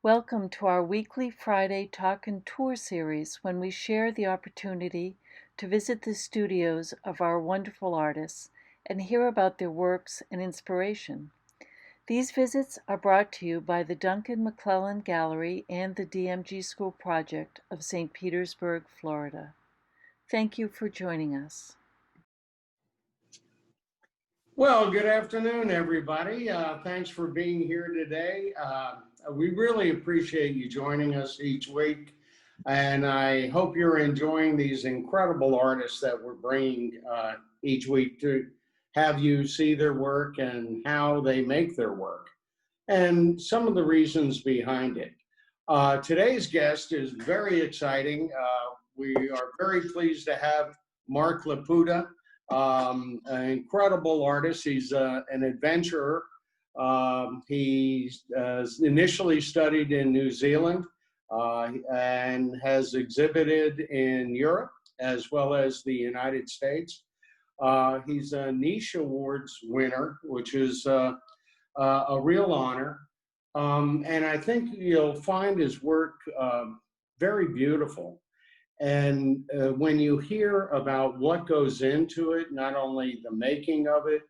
Welcome to our weekly Friday Talk and Tour series when we share the opportunity to visit the studios of our wonderful artists and hear about their works and inspiration. These visits are brought to you by the Duncan McClellan Gallery and the DMG School Project of St. Petersburg, Florida. Thank you for joining us. Well, good afternoon, everybody. Thanks for being here today. We really appreciate you joining us each week, and I hope you're enjoying these incredible artists that we're bringing each week to have you see their work and how they make their work, and some of the reasons behind it. Today's guest is very exciting. We are very pleased to have Mark Leputa, an incredible artist. He's an adventurer. He initially studied in New Zealand and has exhibited in Europe as well as the United States. He's a Niche Awards winner, which is a real honor. And I think you'll find his work very beautiful. And when you hear about what goes into it, not only the making of it,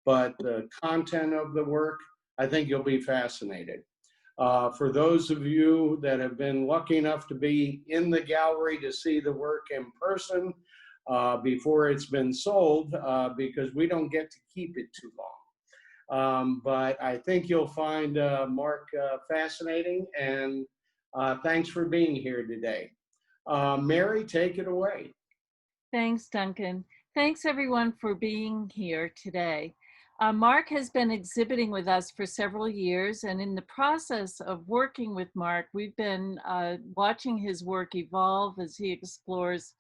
but the content of the work, I think you'll be fascinated. For those of you that have been lucky enough to be in the gallery to see the work in person before it's been sold, because we don't get to keep it too long. But I think you'll find Mark fascinating, and thanks for being here today. Mary, take it away. Thanks, Duncan. Thanks, everyone, for being here today. Mark has been exhibiting with us for several years, and in the process of working with Mark, we've been watching his work evolve as he explores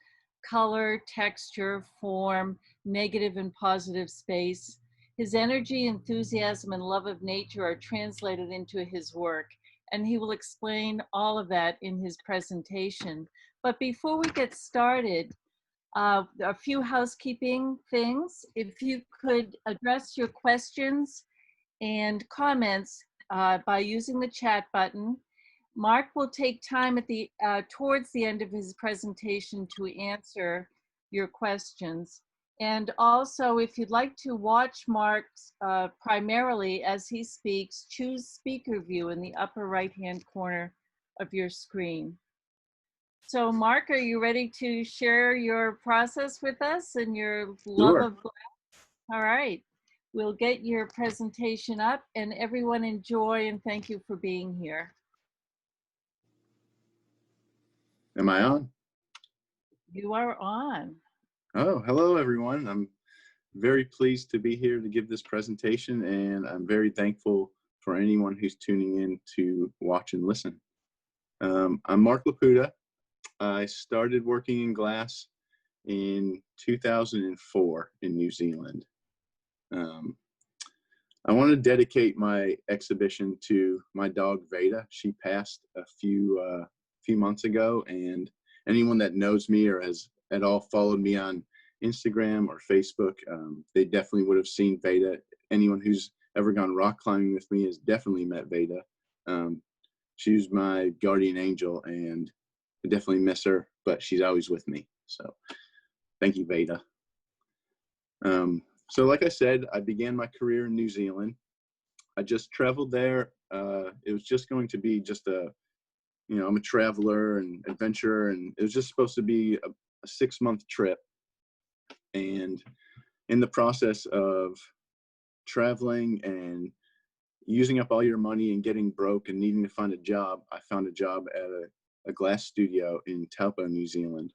color, texture, form, negative and positive space. His energy, enthusiasm, and love of nature are translated into his work, and he will explain all of that in his presentation. But before we get started, a few housekeeping things. If you could address your questions and comments by using the chat button. Mark will take time at towards the end of his presentation to answer your questions. And also, if you'd like to watch Mark primarily as he speaks, choose speaker view in the upper right-hand corner of your screen. So Mark, are you ready to share your process with us and your love of glass? All right, we'll get your presentation up, and everyone enjoy, and thank you for being here. Am I on? You are on. Oh, hello everyone. I'm very pleased to be here to give this presentation, and I'm very thankful for anyone who's tuning in to watch and listen. I'm Mark Leputa. I started working in glass in 2004 in New Zealand. I want to dedicate my exhibition to my dog Veda. She passed a few months ago, and anyone that knows me or has at all followed me on Instagram or Facebook, they definitely would have seen Veda. Anyone who's ever gone rock climbing with me has definitely met Veda. She was my guardian angel, and I definitely miss her, but she's always with me. So thank you, Veda. So like I said, I began my career in New Zealand. I just traveled there. It was just going to be just I'm a traveler and adventurer, and it was just supposed to be a 6-month trip. And in the process of traveling and using up all your money and getting broke and needing to find a job, I found a job at a glass studio in Taupo, New Zealand.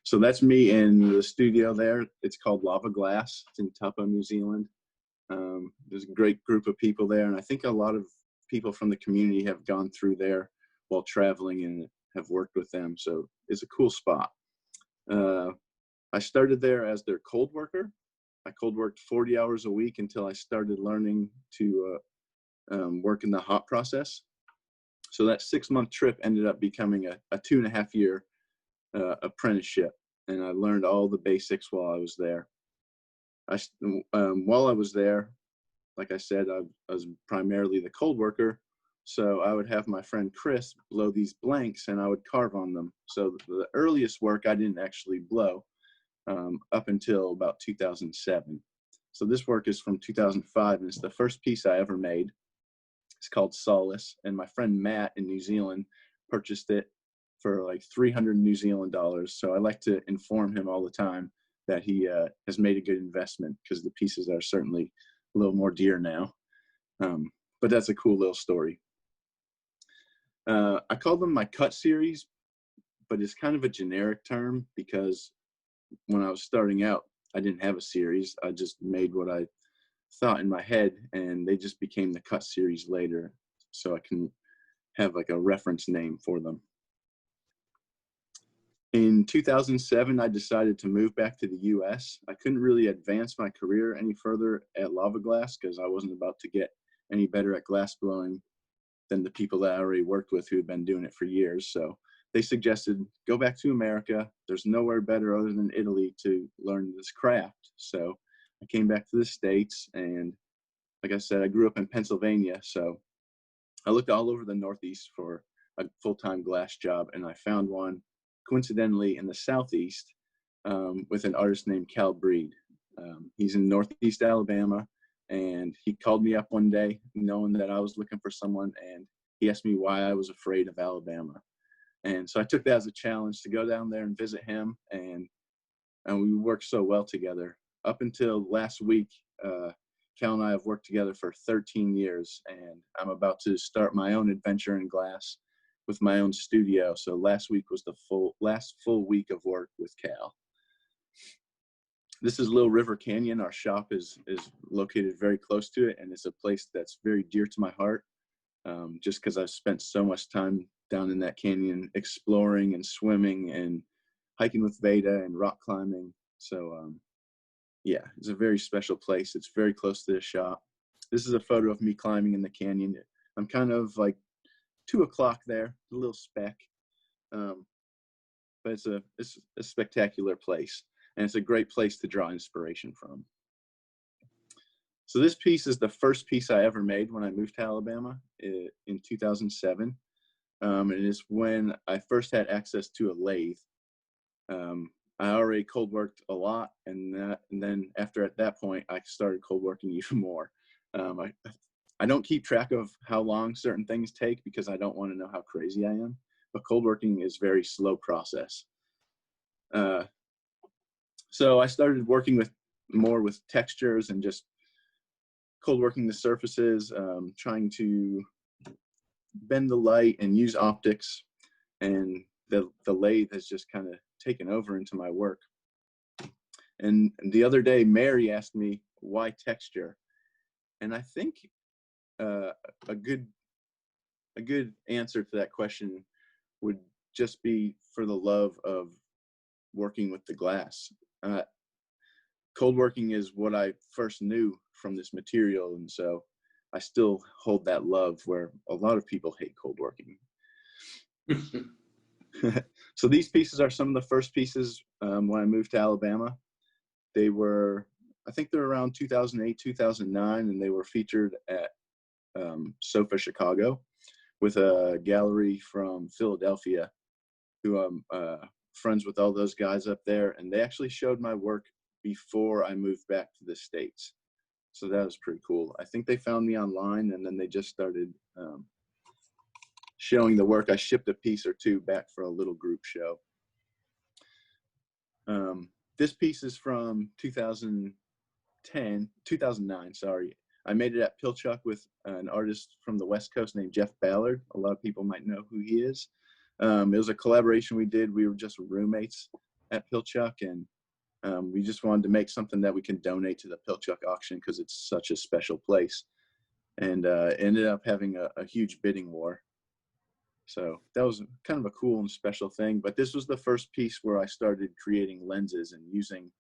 So that's me in the studio there. It's called Lava Glass. It's in Taupo, New Zealand. There's a great group of people there, and I think a lot of people from the community have gone through there while traveling and have worked with them. So it's a cool spot. I started there as their cold worker. I cold worked 40 hours a week until I started learning to work in the hot process. So that 6-month trip ended up becoming a 2.5-year apprenticeship, and I learned all the basics while I was there. While I was there, like I said, I was primarily the cold worker. So I would have my friend Chris blow these blanks and I would carve on them. So the earliest work I didn't actually blow up until about 2007. So this work is from 2005 and it's the first piece I ever made. It's called Solace, and my friend Matt in New Zealand purchased it for like 300 New Zealand dollars. So I like to inform him all the time that he has made a good investment, because the pieces are certainly a little more dear now. But that's a cool little story. I call them my cut series, but it's kind of a generic term because when I was starting out, I didn't have a series. I just made what I thought in my head, and they just became the cut series later, so I can have like a reference name for them. In 2007, I decided to move back to the US. I couldn't really advance my career any further at Lava Glass because I wasn't about to get any better at glass blowing than the people that I already worked with who had been doing it for years. So they suggested, go back to America. There's nowhere better other than Italy to learn this craft. So I came back to the States, and like I said, I grew up in Pennsylvania. So I looked all over the Northeast for a full-time glass job, and I found one coincidentally in the Southeast with an artist named Cal Breed. He's in Northeast Alabama, and he called me up one day knowing that I was looking for someone, and he asked me why I was afraid of Alabama. And so I took that as a challenge to go down there and visit him, and we worked so well together. Up until last week, Cal and I have worked together for 13 years, and I'm about to start my own adventure in glass with my own studio. So last week was the last full week of work with Cal. This is Little River Canyon. Our shop is located very close to it, and it's a place that's very dear to my heart, just because I've spent so much time down in that canyon exploring and swimming and hiking with Veda and rock climbing. So yeah, it's a very special place. It's very close to the shop. This is a photo of me climbing in the canyon. I'm kind of like 2 o'clock there, a little speck, but it's a spectacular place, and it's a great place to draw inspiration from. So this piece is the first piece I ever made when I moved to Alabama in 2007. And it's when I first had access to a lathe. I already cold worked a lot, and then after at that point, I started cold working even more. I don't keep track of how long certain things take because I don't want to know how crazy I am, but cold working is a very slow process. So I started working more with textures and just cold working the surfaces, trying to bend the light and use optics, and the lathe has just kind of taken over into my work. And the other day, Mary asked me, why texture? And I think a good answer to that question would just be for the love of working with the glass. Cold working is what I first knew from this material, and so I still hold that love where a lot of people hate cold working. So these pieces are some of the first pieces when I moved to Alabama. They were, I think they're around 2008, 2009, and they were featured at SOFA Chicago with a gallery from Philadelphia who I'm friends with all those guys up there, and they actually showed my work before I moved back to the States. So that was pretty cool. I think they found me online, and then they just started showing the work. I shipped a piece or two back for a little group show. This piece is from 2009, sorry. I made it at Pilchuck with an artist from the West Coast named Jeff Ballard. A lot of people might know who he is. It was a collaboration we did. We were just roommates at Pilchuck, and we just wanted to make something that we can donate to the Pilchuck auction because it's such a special place. And it ended up having a huge bidding war. So that was kind of a cool and special thing. But this was the first piece where I started creating lenses and using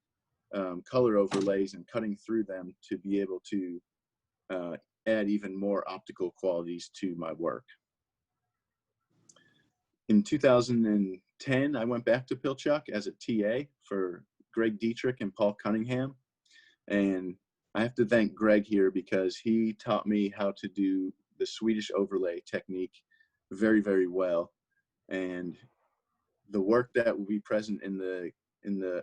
color overlays and cutting through them to be able to add even more optical qualities to my work. In 2010, I went back to Pilchuck as a TA for Greg Dietrich and Paul Cunningham. And I have to thank Greg here because he taught me how to do the Swedish overlay technique very, very well. And the work that will be present in the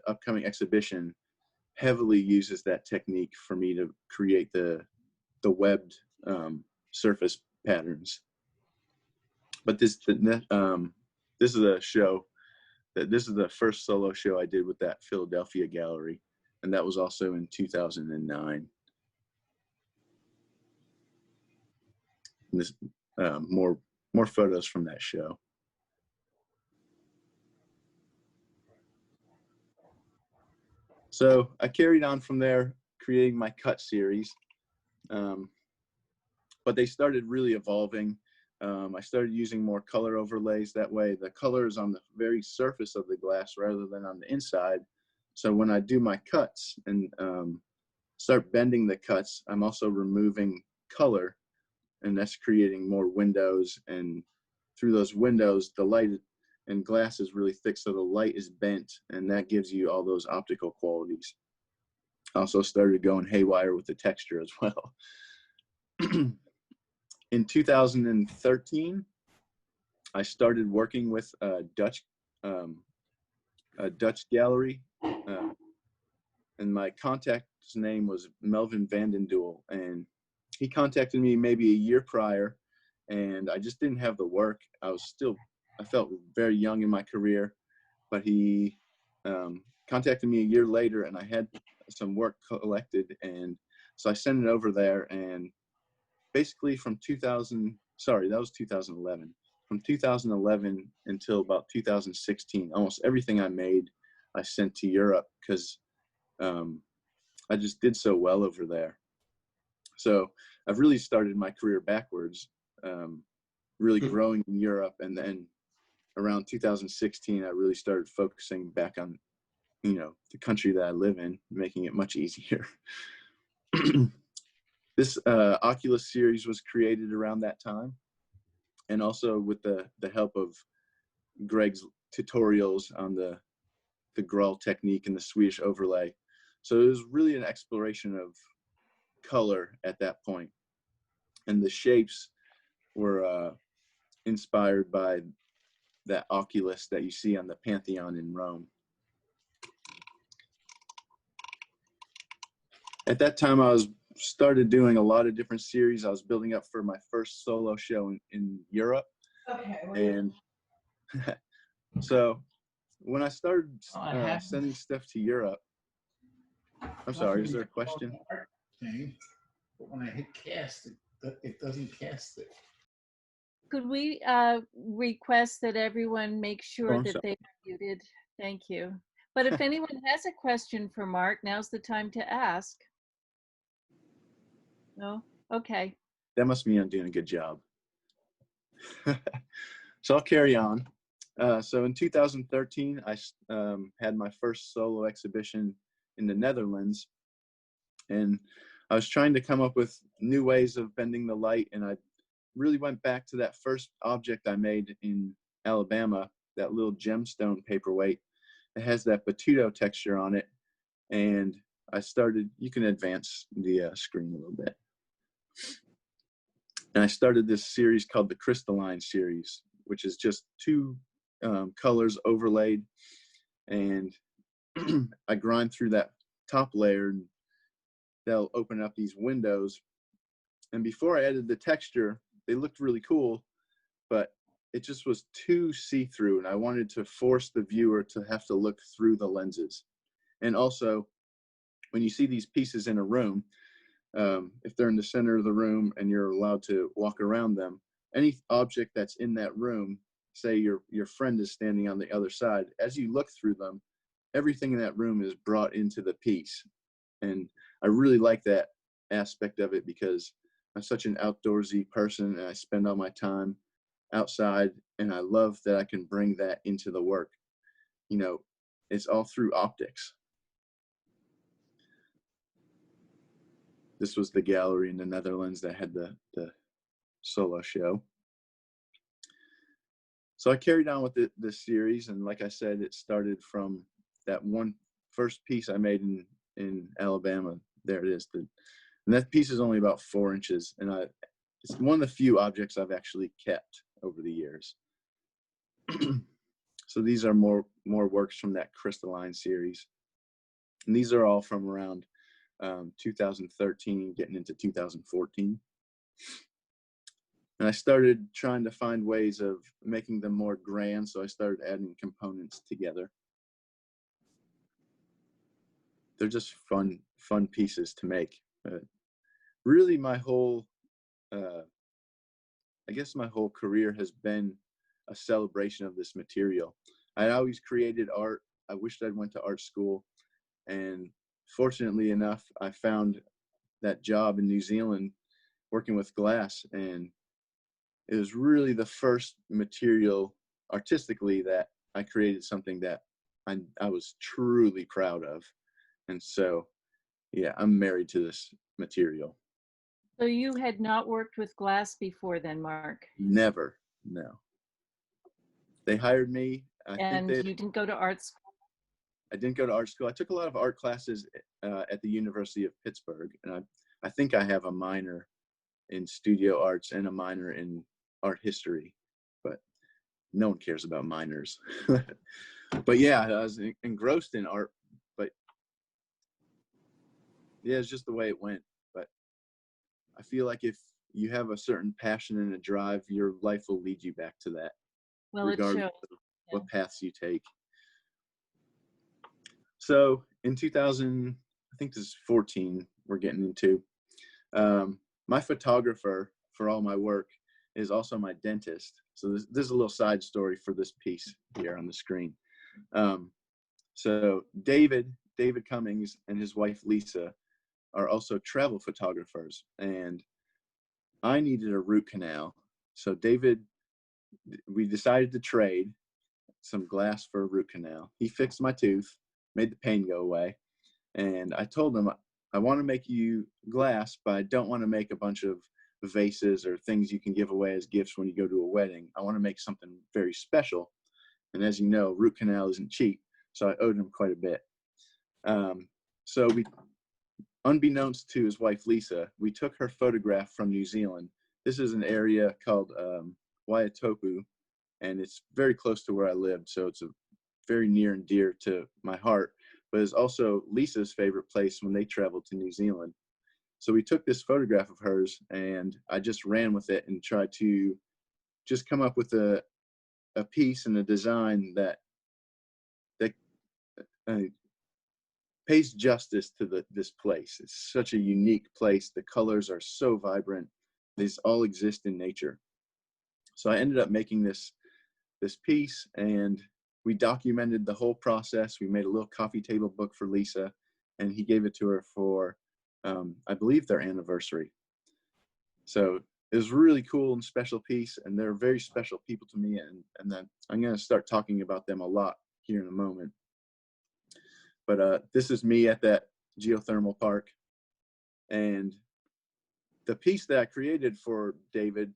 upcoming exhibition heavily uses that technique for me to create the webbed surface patterns. But this is a show this is the first solo show I did with that Philadelphia gallery, and that was also in 2009. And this more photos from that show. So I carried on from there, creating my cut series, but they started really evolving. I started using more color overlays. That way the color is on the very surface of the glass rather than on the inside. So when I do my cuts and start bending the cuts, I'm also removing color, and that's creating more windows. And through those windows, the light and glass is really thick, so the light is bent, and that gives you all those optical qualities. Also started going haywire with the texture as well. In 2013, I started working with a Dutch gallery, and my contact's name was Melvin Vandendoel, and he contacted me maybe a year prior, and I just didn't have the work. I felt very young in my career, but he contacted me a year later, and I had some work collected, and so I sent it over there. And basically from 2011. From 2011 until about 2016, almost everything I made, I sent to Europe because I just did so well over there. So I've really started my career backwards, really growing in Europe. And then around 2016, I really started focusing back on, the country that I live in, making it much easier. This Oculus series was created around that time, and also with the help of Greg's tutorials on the Graal technique and the Swedish overlay. So it was really an exploration of color at that point. And the shapes were inspired by that Oculus that you see on the Pantheon in Rome. At that time, I started doing a lot of different series. I was building up for my first solo show in Europe. Okay. And so when I started sending stuff to Europe, I'm sorry, is there a question? But when I hit cast, it doesn't cast it. Could we request that everyone make sure that they're muted? Thank you. But if anyone has a question for Mark, now's the time to ask. No? Okay. That must mean I'm doing a good job. So I'll carry on. So in 2013, I had my first solo exhibition in the Netherlands, and I was trying to come up with new ways of bending the light, and I really went back to that first object I made in Alabama, that little gemstone paperweight. It has that Batuto texture on it, and I started, you can advance the screen a little bit. And I started this series called the Crystalline series, which is just two colors overlaid, and I grind through that top layer, and they'll open up these windows. And before I added the texture, they looked really cool, but it just was too see-through, and I wanted to force the viewer to have to look through the lenses. And also, when you see these pieces in a room, if they're in the center of the room and you're allowed to walk around them, any object that's in that room, say your friend is standing on the other side, as you look through them, everything in that room is brought into the piece. And I really like that aspect of it because I'm such an outdoorsy person, and I spend all my time outside, and I love that I can bring that into the work. It's all through optics. This was the gallery in the Netherlands that had the solo show. So I carried on with this series, and like I said, it started from that one first piece I made in Alabama. There it is. And that piece is only about 4 inches, and it's one of the few objects I've actually kept over the years. So these are more works from that crystalline series. And these are all from around 2013, getting into 2014. And I started trying to find ways of making them more grand, so I started adding components together. They're just fun pieces to make. Really, my whole, I guess my whole career has been a celebration of this material. I always created art. I wished I'd went to art school, and fortunately enough, I found that job in New Zealand working with glass, and it was really the first material artistically that I created something that I was truly proud of. And so, yeah, I'm married to this material. So you had not worked with glass before then, Mark? Never, no. They hired me. And you didn't go to art school? I didn't go to art school. I took a lot of art classes at the University of Pittsburgh, and I think I have a minor in studio arts and a minor in art history, but no one cares about minors. But yeah, I was engrossed in art, but yeah, it's just the way it went. But I feel like if you have a certain passion and a drive, your life will lead you back to that, Well, regardless it shows. of what paths you take. So in 2000, I think this is 14, we're getting into, my photographer for all my work is also my dentist. So this is a little side story for this piece here on the screen. So David Cummings and his wife Lisa are also travel photographers, and I needed a root canal. So we decided to trade some glass for a root canal. He fixed my tooth, made the pain go away, and I told him, I want to make you glass, but I don't want to make a bunch of vases or things you can give away as gifts when you go to a wedding. I want to make something very special. And as you know, root canal isn't cheap, so I owed him quite a bit. So we, unbeknownst to his wife Lisa, we took her photograph from New Zealand. This is an area called Waitopu, and it's very close to where I lived, so it's a very near and dear to my heart, but it's also Lisa's favorite place when they traveled to New Zealand. So we took this photograph of hers, and I just ran with it and tried to just come up with a piece and a design that pays justice to this place. It's such a unique place. The colors are so vibrant. These all exist in nature. So I ended up making this piece, and we documented the whole process. We made a little coffee table book for Lisa, and he gave it to her for, I believe, their anniversary. So it was a really cool and special piece, and they're very special people to me, and then I'm going to start talking about them a lot here in a moment. But this is me at that geothermal park, and the piece that I created for David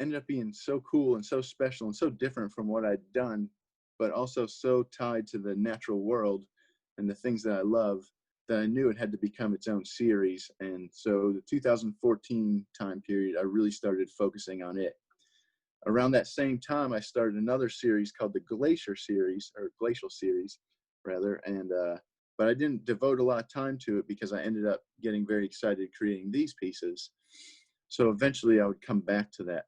ended up being so cool and so special and so different from what I'd done, but also so tied to the natural world and the things that I love, that I knew it had to become its own series. And so the 2014 time period, I really started focusing on it. Around that same time, I started another series called the Glacial series, rather, and but I didn't devote a lot of time to it because I ended up getting very excited creating these pieces. So eventually I would come back to that.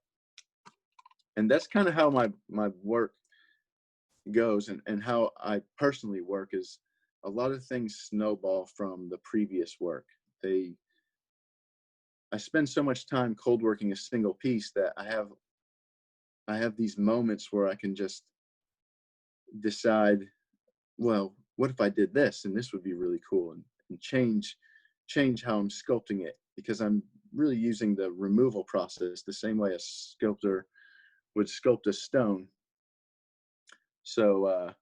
And that's kind of how my work goes, and how I personally work is a lot of things snowball from the previous work. I spend so much time cold working a single piece that I have these moments where I can just decide, well, what if I did this, and this would be really cool, and change how I'm sculpting it, because I'm really using the removal process the same way a sculptor would sculpt a stone. So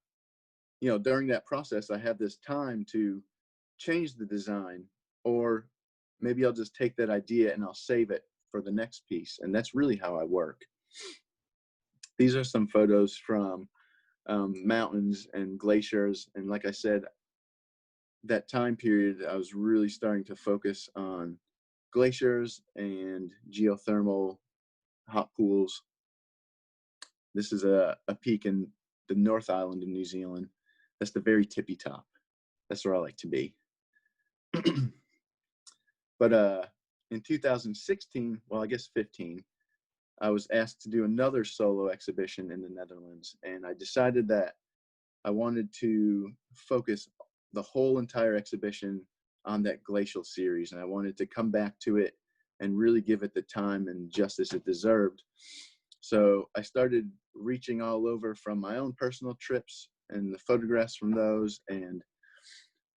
during that process, I have this time to change the design, or maybe I'll just take that idea and I'll save it for the next piece. And that's really how I work. These are some photos from mountains and glaciers. And like I said, that time period, I was really starting to focus on glaciers and geothermal hot pools. This is a peak in the North Island of New Zealand. That's the very tippy top. That's where I like to be. But in 2016, well, I guess 15, I was asked to do another solo exhibition in the Netherlands. And I decided that I wanted to focus the whole entire exhibition on that glacial series. And I wanted to come back to it and really give it the time and justice it deserved. So I started reaching all over from my own personal trips and the photographs from those, and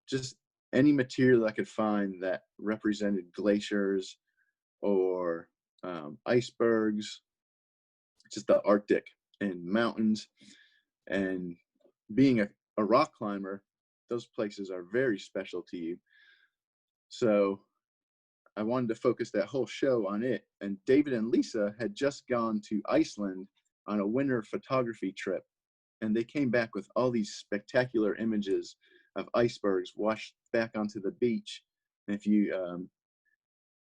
just any material I could find that represented glaciers or icebergs, just the Arctic and mountains. And being a rock climber, those places are very special to you. So I wanted to focus that whole show on it. And David and Lisa had just gone to Iceland on a winter photography trip, and they came back with all these spectacular images of icebergs washed back onto the beach. And if you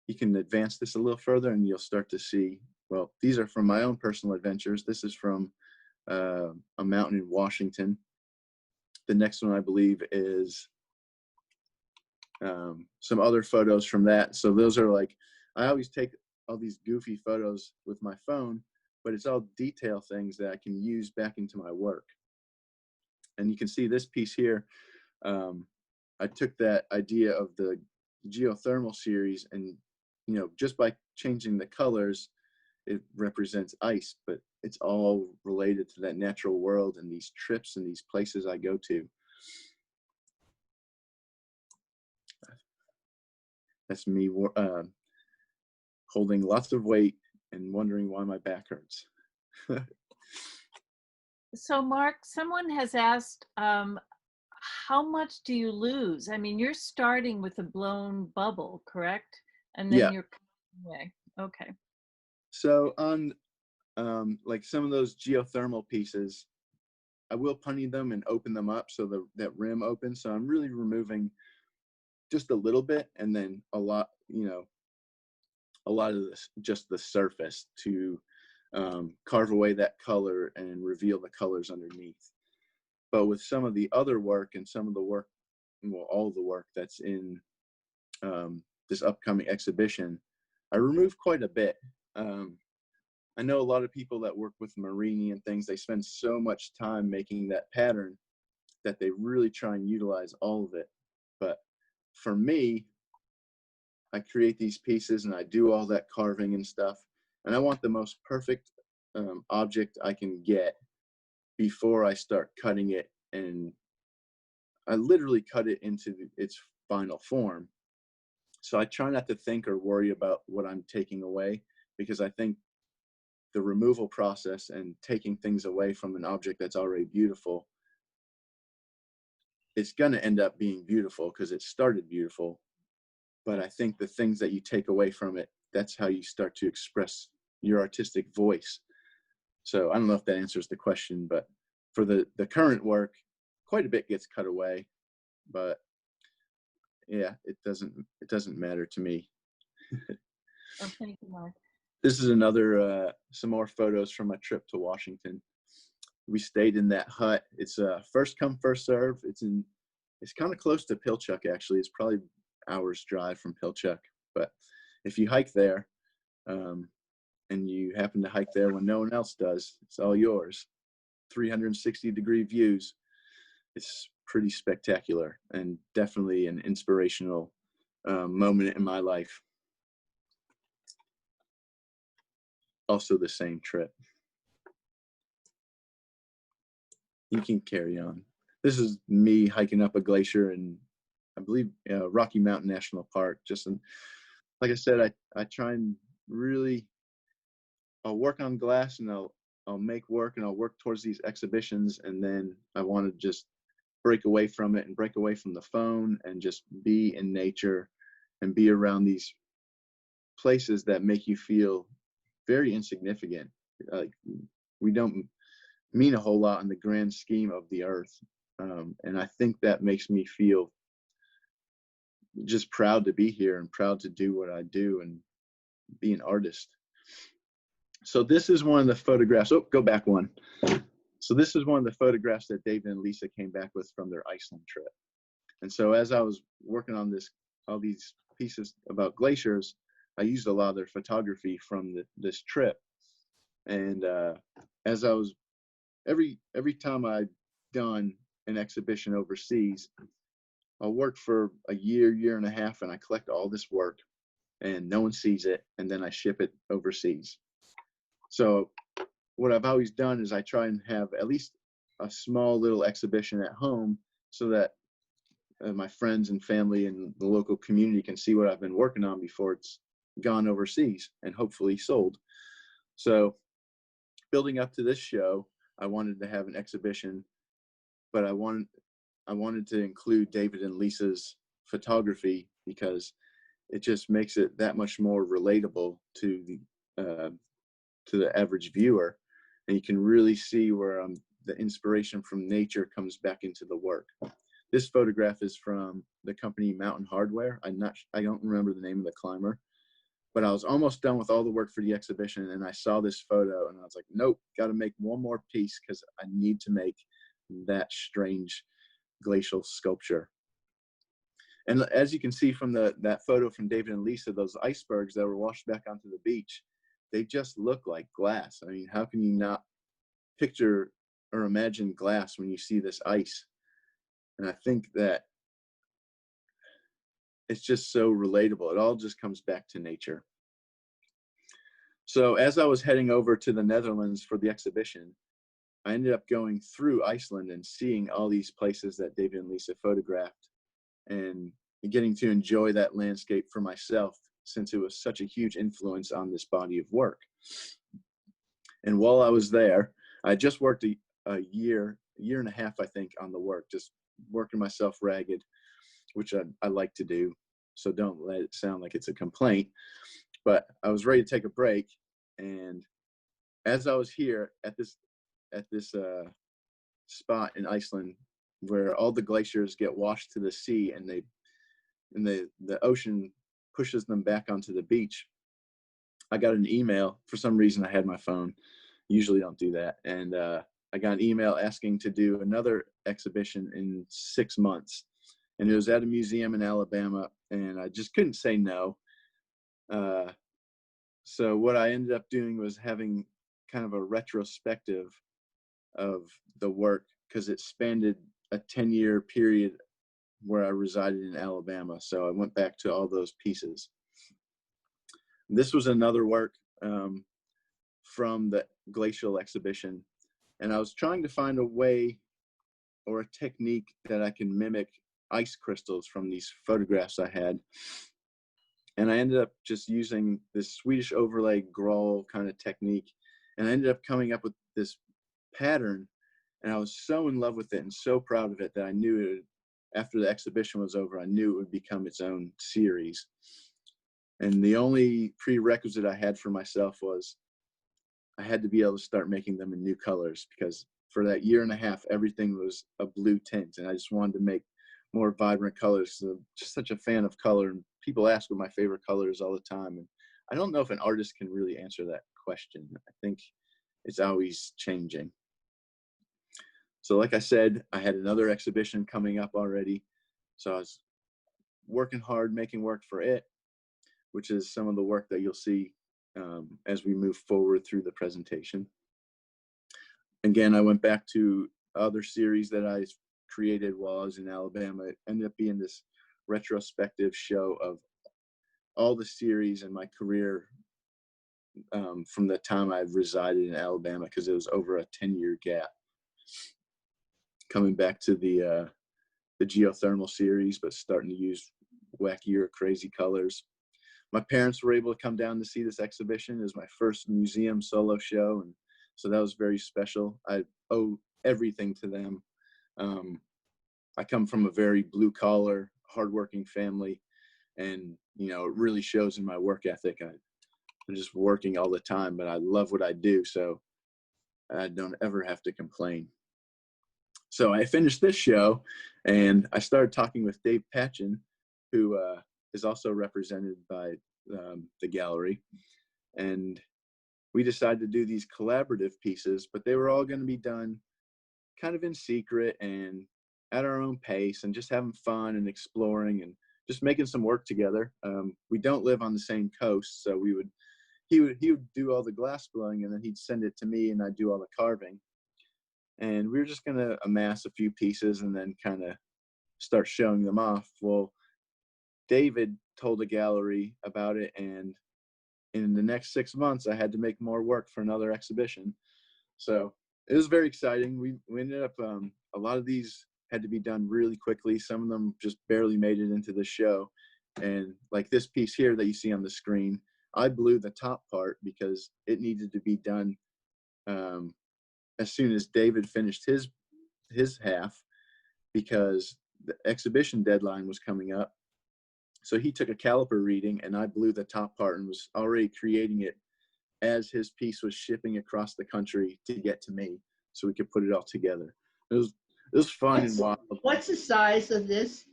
you can advance this a little further, and you'll start to see, well, these are from my own personal adventures. This is from a mountain in Washington. The next one, I believe, is some other photos from that. So those are like, I always take all these goofy photos with my phone, but it's all detail things that I can use back into my work. And you can see this piece here. I took that idea of the geothermal series, and just by changing the colors, it represents ice, but it's all related to that natural world and these trips and these places I go to. That's me holding lots of weight and wondering why my back hurts. So Mark, someone has asked, how much do you lose? I mean, you're starting with a blown bubble, correct? And then Yeah. you're cutting away. Okay. So on like some of those geothermal pieces, I will putty them and open them up so that rim opens. So I'm really removing just a little bit, and then a lot of this, just the surface, to carve away that color and reveal the colors underneath. But with some of the other work and some of the work, well, all the work that's in this upcoming exhibition, I removed quite a bit. I know a lot of people that work with Marini and things, they spend so much time making that pattern that they really try and utilize all of it. But for me, I create these pieces and I do all that carving and stuff, and I want the most perfect object I can get before I start cutting it. And I literally cut it into its final form. So I try not to think or worry about what I'm taking away, because I think the removal process and taking things away from an object that's already beautiful, it's going to end up being beautiful because it started beautiful. But I think the things that you take away from it, that's how you start to express your artistic voice. So I don't know if that answers the question, but for the current work, quite a bit gets cut away. But yeah, it doesn't matter to me. Oh, thank you, Mark. This is another some more photos from my trip to Washington. We stayed in that hut. It's first come, first serve. It's kind of close to Pilchuck, actually. It's probably hours drive from Pilchuck. But if you hike there, and you happen to hike there when no one else does, it's all yours. 360-degree views. It's pretty spectacular, and definitely an inspirational moment in my life. Also the same trip. You can carry on. This is me hiking up a glacier in, I believe, Rocky Mountain National Park. Like I said, I try and really, I'll work on glass, and I'll make work, and I'll work towards these exhibitions, and then I want to just break away from it and break away from the phone and just be in nature and be around these places that make you feel very insignificant. Like, we don't mean a whole lot in the grand scheme of the earth. And I think that makes me feel just proud to be here and proud to do what I do and be an artist. So this is one of the photographs. Oh, go back one. So this is one of the photographs that David and Lisa came back with from their Iceland trip. And so as I was working on all these pieces about glaciers, I used a lot of their photography from this trip. And as I was, every time I'd done an exhibition overseas, I'll work for a year and a half, and I collect all this work, and no one sees it, and then I ship it overseas. So what I've always done is I try and have at least a small little exhibition at home so that my friends and family and the local community can see what I've been working on before it's gone overseas and hopefully sold. So building up to this show, I wanted to have an exhibition, but I wanted to include David and Lisa's photography because it just makes it that much more relatable to the average viewer, and you can really see where the inspiration from nature comes back into the work. This photograph is from the company Mountain Hardware. I don't remember the name of the climber, but I was almost done with all the work for the exhibition, and I saw this photo, and I was like, nope, got to make one more piece because I need to make that strange glacial sculpture. And as you can see from that photo from David and Lisa, those icebergs that were washed back onto the beach, they just look like glass. I mean, how can you not picture or imagine glass when you see this ice? And I think that it's just so relatable. It all just comes back to nature. So as I was heading over to the Netherlands for the exhibition, I ended up going through Iceland and seeing all these places that David and Lisa photographed and getting to enjoy that landscape for myself, since it was such a huge influence on this body of work. And while I was there, I just worked a year and a half, I think, on the work, just working myself ragged, which I like to do. So don't let it sound like it's a complaint. But I was ready to take a break. And as I was here at this spot in Iceland where all the glaciers get washed to the sea and the ocean pushes them back onto the beach, I got an email. For some reason, I had my phone. Usually don't do that. And I got an email asking to do another exhibition in 6 months. And it was at a museum in Alabama, and I just couldn't say no. So what I ended up doing was having kind of a retrospective of the work, because it spanned a 10-year period where I resided in Alabama. So I went back to all those pieces. This was another work from the glacial exhibition, and I was trying to find a way or a technique that I can mimic ice crystals from these photographs I had. And I ended up just using this Swedish overlay growl kind of technique, and I ended up coming up with this pattern, and I was so in love with it and so proud of it that I knew after the exhibition was over, I knew it would become its own series. And the only prerequisite I had for myself was I had to be able to start making them in new colors, because for that year and a half, everything was a blue tint, and I just wanted to make more vibrant colors. So I'm just such a fan of color, and people ask what my favorite color is all the time. And I don't know if an artist can really answer that question. I think it's always changing. So like I said, I had another exhibition coming up already. So I was working hard, making work for it, which is some of the work that you'll see as we move forward through the presentation. Again, I went back to other series that I created while I was in Alabama. It ended up being this retrospective show of all the series in my career from the time I resided in Alabama, because it was over a 10-year gap. Coming back to the geothermal series, but starting to use wackier, crazy colors. My parents were able to come down to see this exhibition. It was my first museum solo show, and so that was very special. I owe everything to them. I come from a very blue-collar, hardworking family, and it really shows in my work ethic. I'm just working all the time, but I love what I do, so I don't ever have to complain. So I finished this show, and I started talking with Dave Patchen, who is also represented by the gallery. And we decided to do these collaborative pieces, but they were all going to be done kind of in secret and at our own pace and just having fun and exploring and just making some work together. We don't live on the same coast, so he would do all the glass blowing, and then he'd send it to me and I'd do all the carving. And we were just going to amass a few pieces and then kind of start showing them off. Well, David told the gallery about it, and in the next 6 months, I had to make more work for another exhibition. So it was very exciting. We ended up, a lot of these had to be done really quickly. Some of them just barely made it into the show. And like this piece here that you see on the screen, I blew the top part because it needed to be done as soon as David finished his half, because the exhibition deadline was coming up. So he took a caliper reading and I blew the top part and was already creating it as his piece was shipping across the country to get to me so we could put it all together. It was fun and wild. What's the size of this?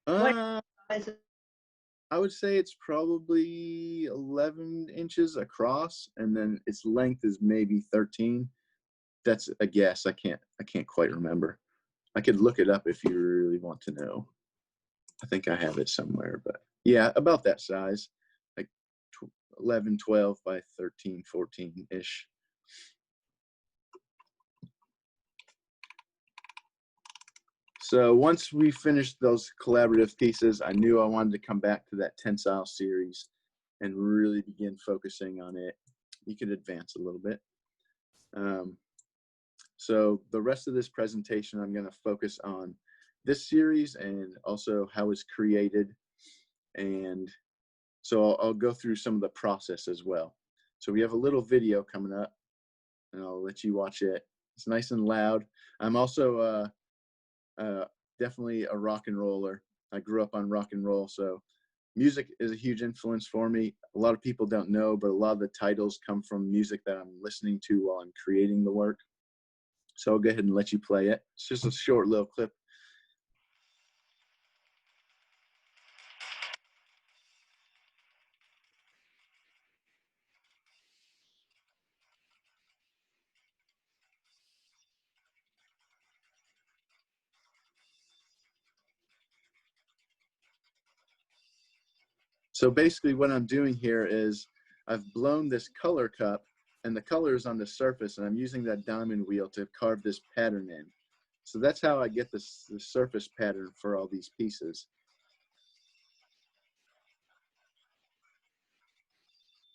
Uh, Size of- I would say it's probably 11 inches across, and then its length is maybe 13. That's a guess. I can't quite remember. I could look it up if you really want to know. I think I have it somewhere, but yeah, about that size, like 11, 12 by 13, 14-ish. So once we finished those collaborative pieces, I knew I wanted to come back to that tensile series and really begin focusing on it. You could advance a little bit. So the rest of this presentation, I'm going to focus on this series and also how it's created. And so I'll go through some of the process as well. So we have a little video coming up, and I'll let you watch it. It's nice and loud. I'm also definitely a rock and roller. I grew up on rock and roll, so music is a huge influence for me. A lot of people don't know, but a lot of the titles come from music that I'm listening to while I'm creating the work. So I'll go ahead and let you play it. It's just a short little clip. So basically what I'm doing here is I've blown this color cup, and the color is on the surface, and I'm using that diamond wheel to carve this pattern in. So that's how I get the surface pattern for all these pieces.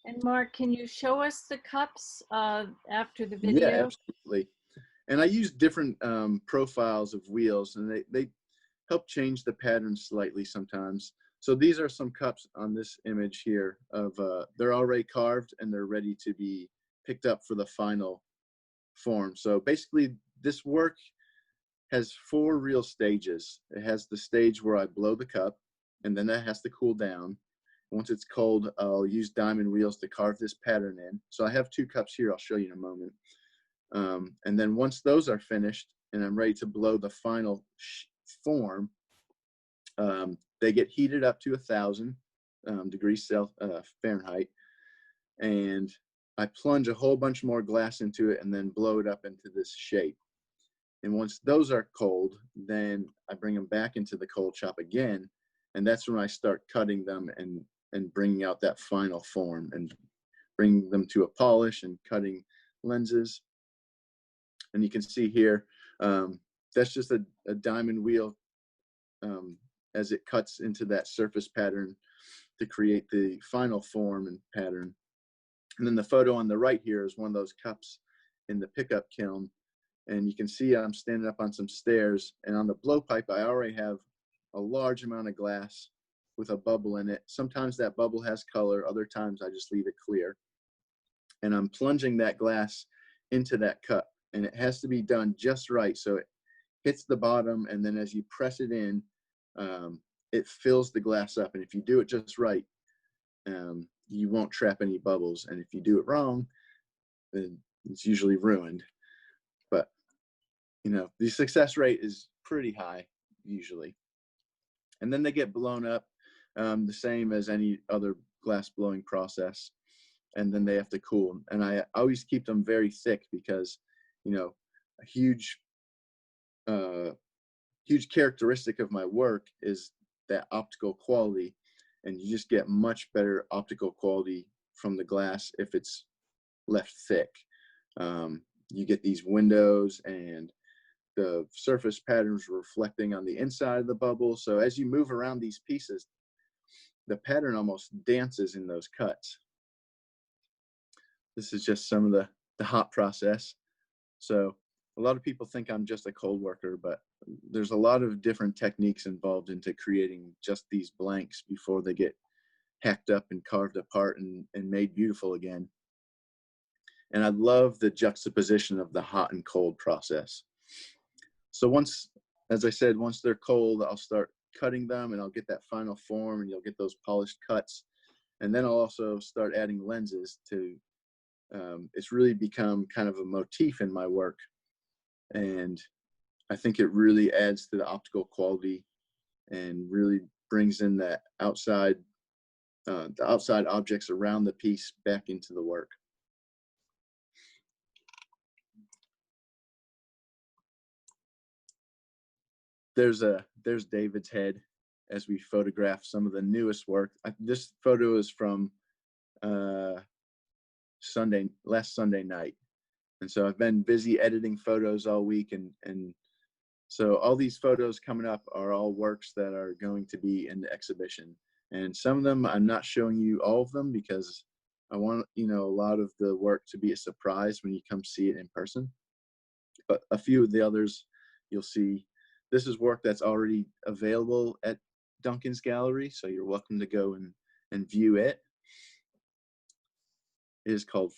And Mark, can you show us the cups after the Yeah, video? absolutely. And I use different profiles of wheels, and they help change the pattern slightly sometimes. So these are some cups on this image here of, they're already carved and they're ready to be picked up for the final form. So basically this work has 4 real stages. It has the stage where I blow the cup, and then that has to cool down. Once it's cold, I'll use diamond wheels to carve this pattern in. So I have 2 cups here, I'll show you in a moment. And then once those are finished and I'm ready to blow the final form, they get heated up to 1,000 degrees Fahrenheit, and I plunge a whole bunch more glass into it and then blow it up into this shape. And once those are cold, then I bring them back into the cold shop again, and that's when I start cutting them and bringing out that final form and bringing them to a polish and cutting lenses. And you can see here, that's just a diamond wheel as it cuts into that surface pattern to create the final form and pattern. And then the photo on the right here is one of those cups in the pickup kiln. And you can see I'm standing up on some stairs, and on the blowpipe, I already have a large amount of glass with a bubble in it. Sometimes that bubble has color, other times I just leave it clear. And I'm plunging that glass into that cup, and it has to be done just right so it hits the bottom, and then as you press it in, it fills the glass up. And if you do it just right, you won't trap any bubbles. And if you do it wrong, then it's usually ruined. But, you know, the success rate is pretty high usually. And then they get blown up, the same as any other glass blowing process. And then they have to cool. And I always keep them very thick because, you know, a huge characteristic of my work is that optical quality. And you just get much better optical quality from the glass if it's left thick. You get these windows and the surface patterns reflecting on the inside of the bubble. So as you move around these pieces, the pattern almost dances in those cuts. This is just some of the hot process. So a lot of people think I'm just a cold worker, but there's a lot of different techniques involved into creating just these blanks before they get hacked up and carved apart and made beautiful again. And I love the juxtaposition of the hot and cold process. So once, as I said, once they're cold, I'll start cutting them and I'll get that final form and you'll get those polished cuts. And then I'll also start adding lenses to, it's really become kind of a motif in my work. And I think it really adds to the optical quality and really brings in that outside, the outside objects around the piece back into the work. There's David's head as we photograph some of the newest work. This photo is from last Sunday night. And so I've been busy editing photos all week. And so all these photos coming up are all works that are going to be in the exhibition. And some of them, I'm not showing you all of them because I want, you know, a lot of the work to be a surprise when you come see it in person. But a few of the others you'll see. This is work that's already available at Duncan's Gallery, so you're welcome to go and view it. It is called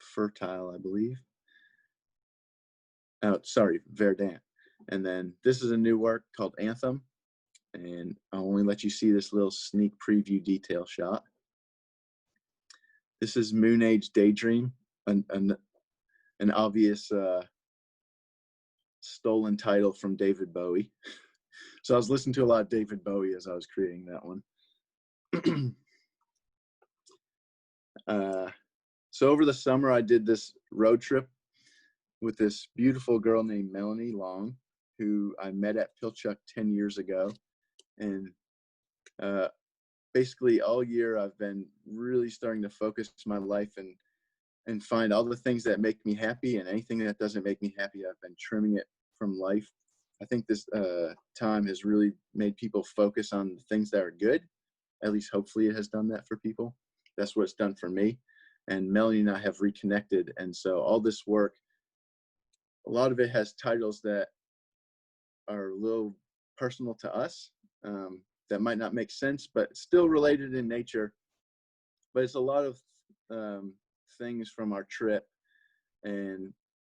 Fertile, I believe. Oh, sorry, Verdant. And then this is a new work called Anthem, and I'll only let you see this little sneak preview detail shot. This is Moon Age Daydream, an obvious stolen title from David Bowie. So I was listening to a lot of David Bowie as I was creating that one. So over the summer, I did this road trip with this beautiful girl named Melanie Long, who I met at Pilchuck 10 years ago. And basically all year, I've been really starting to focus my life and find all the things that make me happy, and anything that doesn't make me happy, I've been trimming it from life. I think this time has really made people focus on the things that are good. At least hopefully it has done that for people. That's what it's done for me. And Melanie and I have reconnected. And so all this work, a lot of it has titles that are a little personal to us, that might not make sense, but still related in nature. But it's a lot of things from our trip. And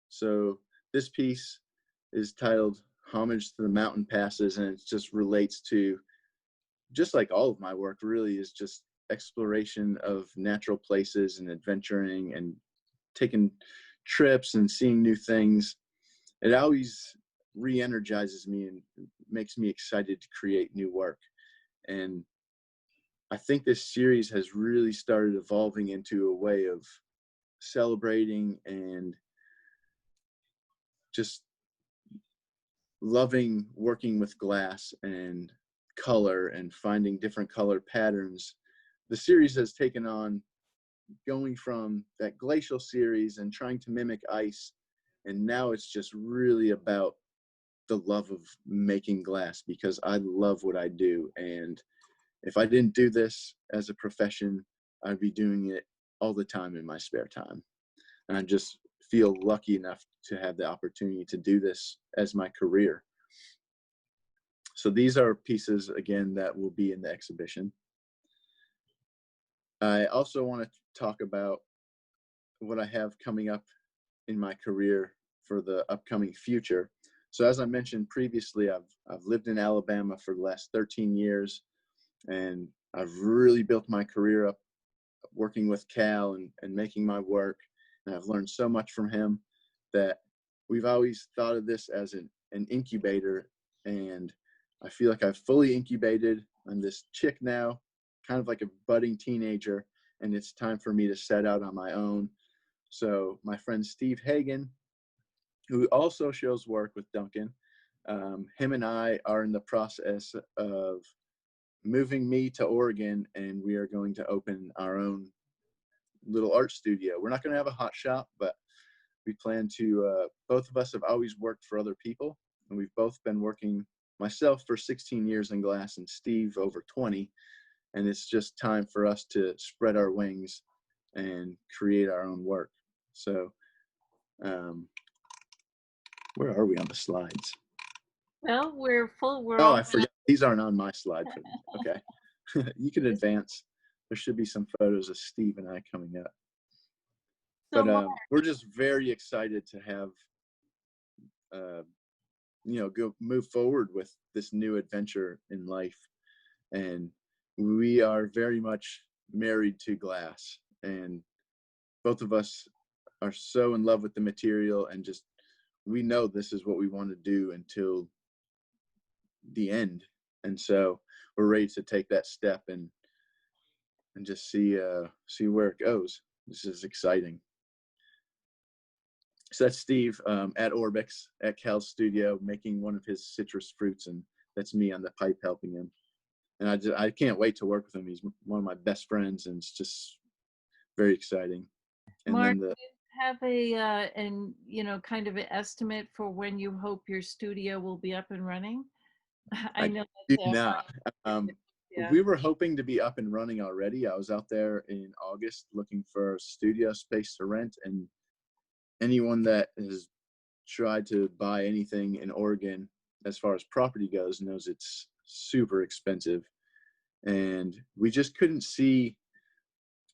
so this piece is titled Homage to the Mountain Passes, and it just relates to, just like all of my work really, is just exploration of natural places and adventuring and taking trips and seeing new things. It always re-energizes me and makes me excited to create new work. And I think this series has really started evolving into a way of celebrating and just loving working with glass and color and finding different color patterns. The series has taken on going from that glacial series and trying to mimic ice, and now it's just really about the love of making glass, because I love what I do. And if I didn't do this as a profession, I'd be doing it all the time in my spare time. And I just feel lucky enough to have the opportunity to do this as my career. So these are pieces, again, that will be in the exhibition. I also want to talk about what I have coming up in my career for the upcoming future. So as I mentioned previously, I've lived in Alabama for the last 13 years, and I've really built my career up working with Cal and making my work. And I've learned so much from him that we've always thought of this as an incubator, and I feel like I've fully incubated. I'm this chick now, kind of like a budding teenager, and it's time for me to set out on my own. So my friend Steve Hagen, who also shows work with Duncan, him and I are in the process of moving me to Oregon, and we are going to open our own little art studio. We're not going to have a hot shop, but we plan to, both of us have always worked for other people, and we've both been working, myself for 16 years in glass and Steve over 20. And it's just time for us to spread our wings and create our own work. So, where are we on the slides? Well, we're full. We're Oh, all I forgot. These aren't on my slide. Okay. You can advance. There should be some photos of Steve and I coming up. so. But we're just very excited to have, go move forward with this new adventure in life. And we are very much married to glass. And both of us are so in love with the material, and just, we know this is what we want to do until the end. And so we're ready to take that step and just see where it goes. This is exciting. So that's Steve at Orbix at Cal's studio making one of his citrus fruits, and that's me on the pipe helping him. And I can't wait to work with him. He's one of my best friends, and it's just very exciting. And Mark, then do you have a kind of an estimate for when you hope your studio will be up and running? I I know do that's not. yeah. We were hoping to be up and running already. I was out there in August looking for studio space to rent, and anyone that has tried to buy anything in Oregon as far as property goes knows it's super expensive. And we just couldn't see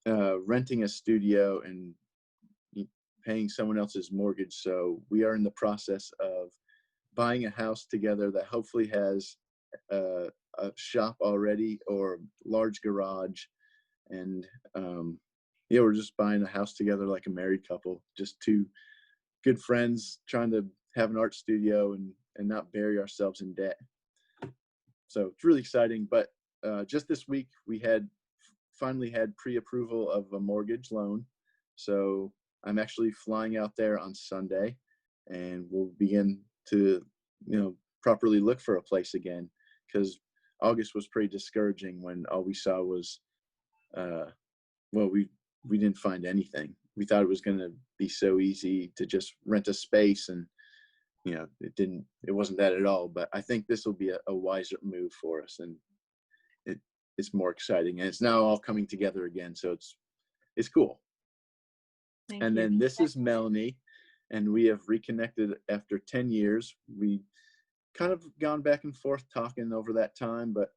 renting a studio and paying someone else's mortgage. So we are in the process of buying a house together that hopefully has a shop already or large garage. And we're just buying a house together like a married couple, just two good friends trying to have an art studio and not bury ourselves in debt. So it's really exciting. But just this week we finally had pre-approval of a mortgage loan. So I'm actually flying out there on Sunday, and we'll begin to, properly look for a place again, because August was pretty discouraging when all we saw was, we didn't find anything. We thought it was going to be so easy to just rent a space, and, it wasn't that at all. But I think this will be a wiser move for us, and it's more exciting, and it's now all coming together again. So it's cool. Thank And you. then this is Melanie, and we have reconnected after 10 years. We kind of gone back and forth talking over that time, but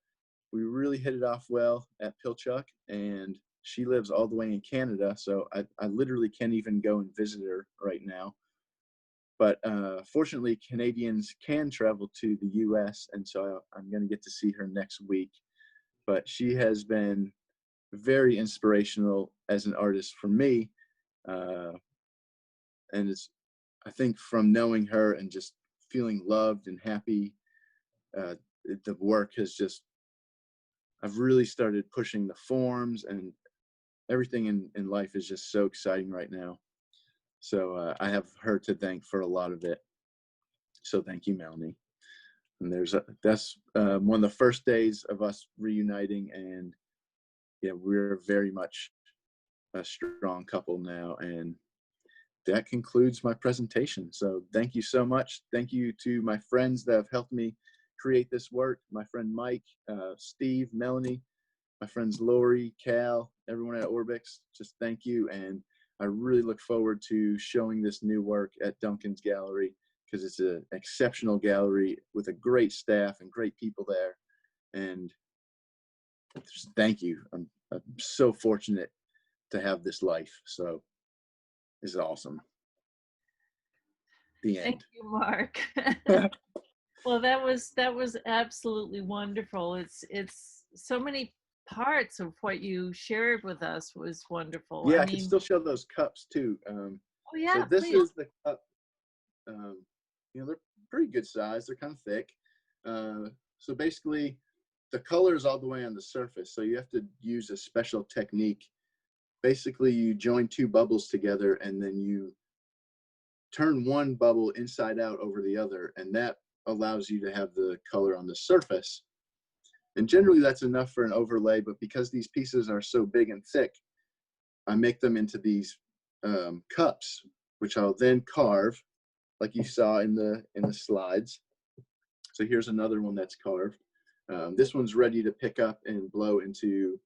we really hit it off well at Pilchuck, and she lives all the way in Canada. So I literally can't even go and visit her right now. But fortunately, Canadians can travel to the US, and so I'm going to get to see her next week. But she has been very inspirational as an artist for me. And I think from knowing her and just feeling loved and happy, the work has just, I've really started pushing the forms, and everything in life is just so exciting right now. So I have her to thank for a lot of it. So thank you, Melanie. And that's one of the first days of us reuniting, and we're very much a strong couple now. And that concludes my presentation. So thank you so much. Thank you to my friends that have helped me create this work. My friend Mike, Steve, Melanie, my friends Lori, Cal, everyone at Orbix, just thank you. And I really look forward to showing this new work at Duncan's Gallery, because it's an exceptional gallery with a great staff and great people there. And just thank you. I'm so fortunate to have this life. So it's awesome. The end. Thank you, Mark. Well, that was absolutely wonderful. It's so many parts of what you shared with us was wonderful. Yeah, I I can mean, still show those cups too. oh yeah, So this please. is the cup. They're pretty good size. They're kind of thick. So basically, the color is all the way on the surface. So you have to use a special technique. Basically, you join two bubbles together and then you turn one bubble inside out over the other, and that allows you to have the color on the surface. And generally that's enough for an overlay, but because these pieces are so big and thick, I make them into these cups, which I'll then carve, like you saw in the slides. So here's another one that's carved. This one's ready to pick up and blow into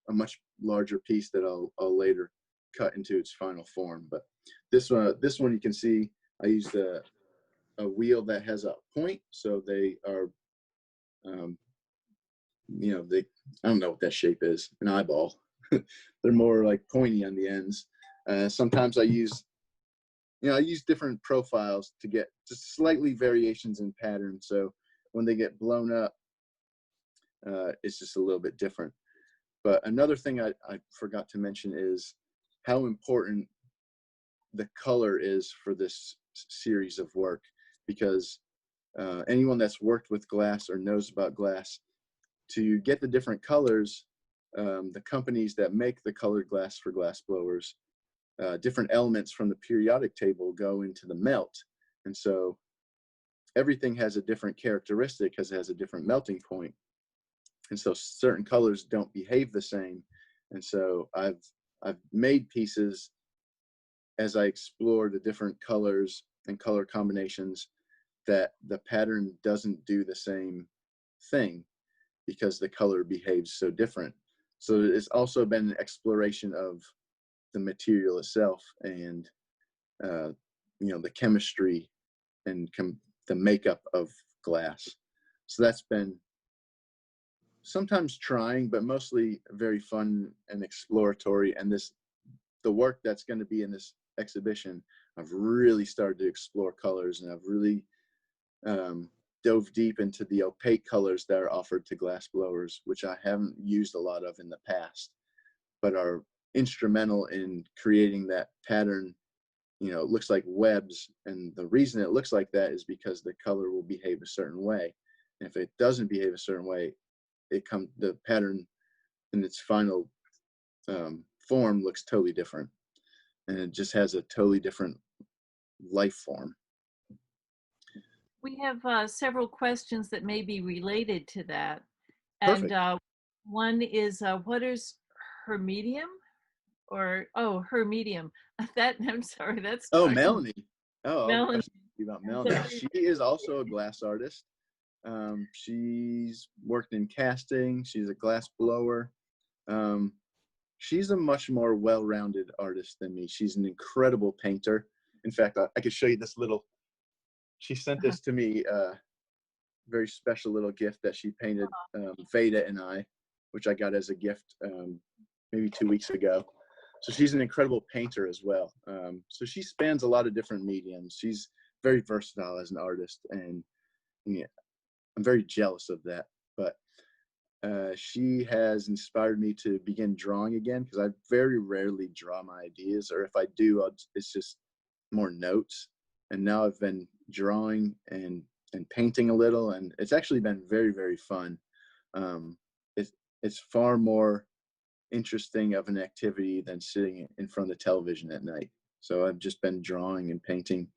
a much larger piece that I'll later cut into its final form. But this one you can see I used a wheel that has a point, so they are, I don't know what that shape is, an eyeball. They're more like pointy on the ends. Sometimes I use different profiles to get just slightly variations in pattern. So when they get blown up, it's just a little bit different. But another thing I forgot to mention is how important the color is for this series of work, because anyone that's worked with glass or knows about glass, to get the different colors, the companies that make the colored glass for glass blowers, different elements from the periodic table go into the melt. And so everything has a different characteristic because it has a different melting point. And so certain colors don't behave the same. And so I've made pieces as I explore the different colors and color combinations that the pattern doesn't do the same thing because the color behaves so different. So it's also been an exploration of the material itself and the chemistry and the makeup of glass. So that's been sometimes trying, but mostly very fun and exploratory. And the work that's going to be in this exhibition, I've really started to explore colors, and I've really dove deep into the opaque colors that are offered to glass blowers, which I haven't used a lot of in the past, but are instrumental in creating that pattern. It looks like webs, and the reason it looks like that is because the color will behave a certain way. And if it doesn't behave a certain way, the pattern in its final form looks totally different, and it just has a totally different life form. We have several questions that may be related to that. Perfect. And one is, what is her medium? Or, oh, her medium. I'm sorry, that's Melanie. Melanie. I'll you about Melanie. She is also a glass artist. She's worked in casting. She's a glass blower. She's a much more well-rounded artist than me. She's an incredible painter. In fact, I could show you this little. She sent this to me, very special little gift that she painted, Veda and I, which I got as a gift maybe 2 weeks ago. So she's an incredible painter as well. So she spans a lot of different mediums. She's very versatile as an artist, and I'm very jealous of that. But she has inspired me to begin drawing again, because I very rarely draw my ideas, or if I do, it's just more notes. And now I've been drawing and painting a little, and it's actually been very, very fun. It's far more interesting of an activity than sitting in front of the television at night. So I've just been drawing and painting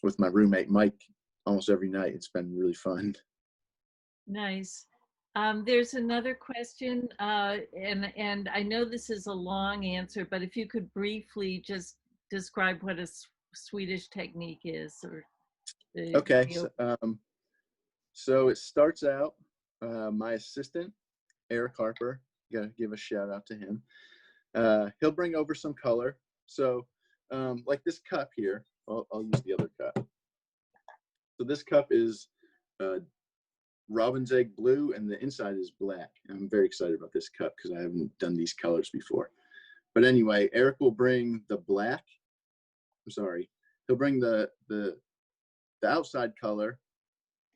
with my roommate Mike almost every night. It's been really fun. Nice. There's another question, and I know this is a long answer, but if you could briefly just describe what a Swedish technique is, or Okay. So it starts out, my assistant, Eric Harper, gotta give a shout out to him. He'll bring over some color. So like this cup here, I'll use the other cup. So this cup is robin's egg blue, and the inside is black. I'm very excited about this cup because I haven't done these colors before. But anyway, Eric will bring the black. I'm sorry. He'll bring the outside color,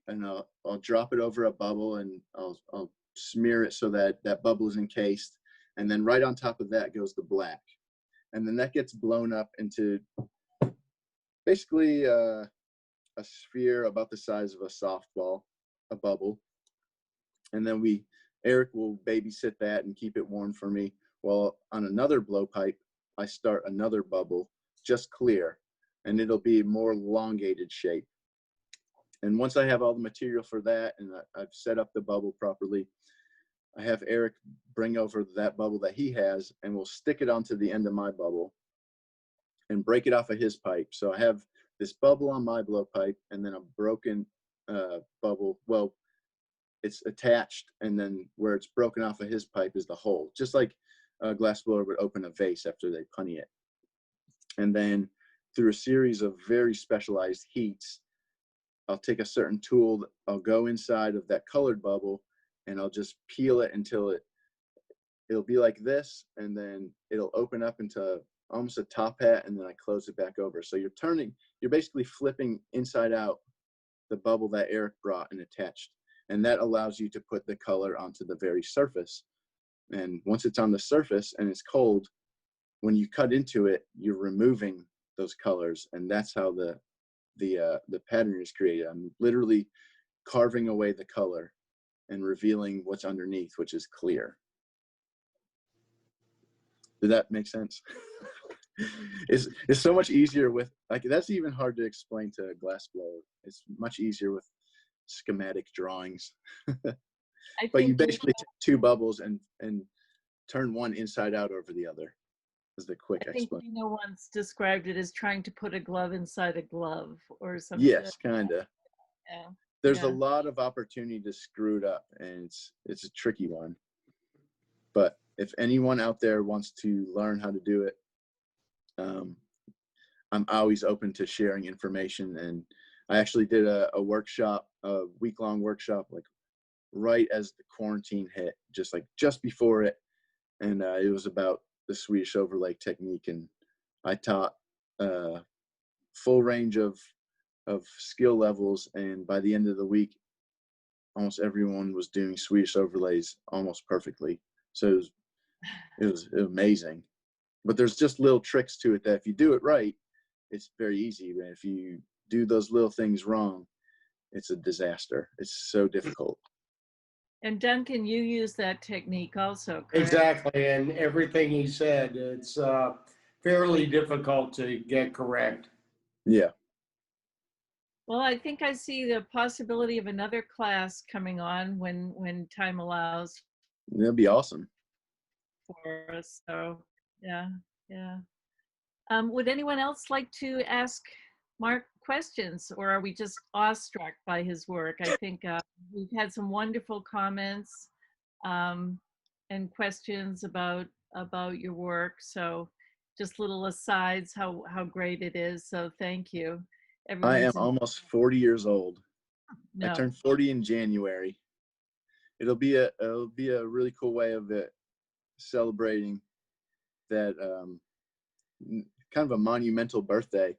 and I'll drop it over a bubble, and I'll smear it so that bubble is encased. And then right on top of that goes the black. And then that gets blown up into basically a sphere about the size of a softball, a bubble. And then Eric will babysit that and keep it warm for me. Well, on another blowpipe, I start another bubble, just clear, and it'll be more elongated shape. And once I have all the material for that and I've set up the bubble properly, I have Eric bring over that bubble that he has, and we'll stick it onto the end of my bubble and break it off of his pipe. So I have this bubble on my blowpipe and then a broken bubble. Well, it's attached, and then where it's broken off of his pipe is the hole, just like a glass blower would open a vase after they punny it. And then through a series of very specialized heats, I'll take a certain tool, I'll go inside of that colored bubble, and I'll just peel it until it'll be like this, and then it'll open up into almost a top hat, and then I close it back over. So you're basically flipping inside out the bubble that Eric brought and attached. And that allows you to put the color onto the very surface. And once it's on the surface and it's cold, when you cut into it, you're removing those colors. And that's how the pattern is created. I'm literally carving away the color and revealing what's underneath, which is clear. Did that make sense? It's so much easier with, like, that's even hard to explain to a glass blower. It's much easier with schematic drawings. But you basically take two bubbles and turn one inside out over the other. Is the quick explanation. Dina once described it as trying to put a glove inside a glove or something. Yes, kind of. Yeah. There's a lot of opportunity to screw it up, and it's a tricky one. But if anyone out there wants to learn how to do it, I'm always open to sharing information. And I actually did a workshop, a week-long workshop, like right as the quarantine hit, just before it. And it was about the Swedish overlay technique. And I taught full range of skill levels. And by the end of the week, almost everyone was doing Swedish overlays almost perfectly. So it was amazing. But there's just little tricks to it that if you do it right, it's very easy. But if you do those little things wrong, it's a disaster. It's so difficult. And Duncan, you use that technique also, correct? Exactly, and everything he said, it's fairly difficult to get correct. Yeah. Well, I think I see the possibility of another class coming on when time allows. That'd be awesome. For us, so yeah. Would anyone else like to ask Mark questions, or are we just awestruck by his work? I think we've had some wonderful comments and questions about your work. So just little asides, how great it is. So thank you. I am almost 40 years old. No. I turned 40 in January. It'll be a really cool way of it celebrating that kind of a monumental birthday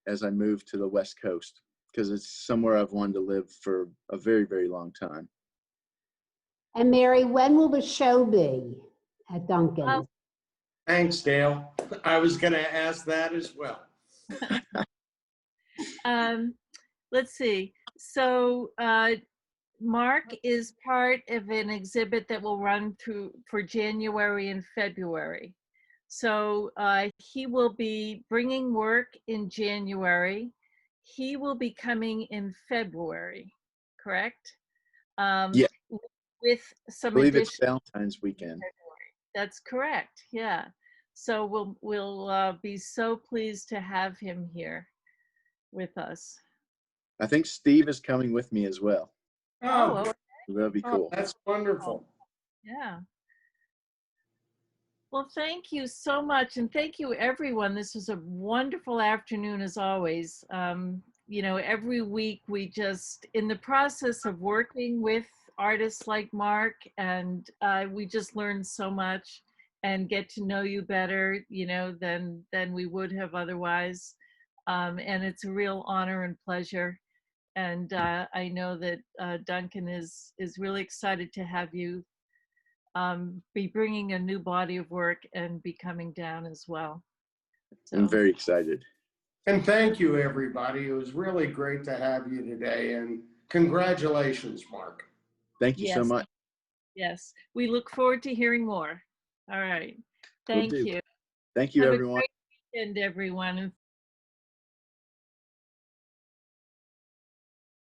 as I move to the West Coast, because it's somewhere I've wanted to live for a very, very long time. And Mary, when will the show be at Duncan? Thanks, Dale. I was going to ask that as well. Let's see. So Mark is part of an exhibit that will run for January and February. So he will be bringing work in January. He will be coming in February, correct? Yeah. With some I believe additional. it's Valentine's weekend. That's correct. Yeah. So we'll be so pleased to have him here with us. I think Steve is coming with me as well. Oh, okay. That'd be cool. That's wonderful. Yeah. Well, thank you so much. And thank you, everyone. This was a wonderful afternoon, as always. You know, every week we just, in the process of working with artists like Mark, and we just learn so much and get to know you better, you know, than we would have otherwise. And it's a real honor and pleasure. And I know that Duncan is really excited to have you be bringing a new body of work and be coming down as well. So. I'm very excited. And thank you, everybody. It was really great to have you today. And congratulations, Mark. Thank you so Yes, much. yes. We look forward to hearing more. All right. Will Thank do. you. Thank you, Have a everyone. great weekend, everyone. And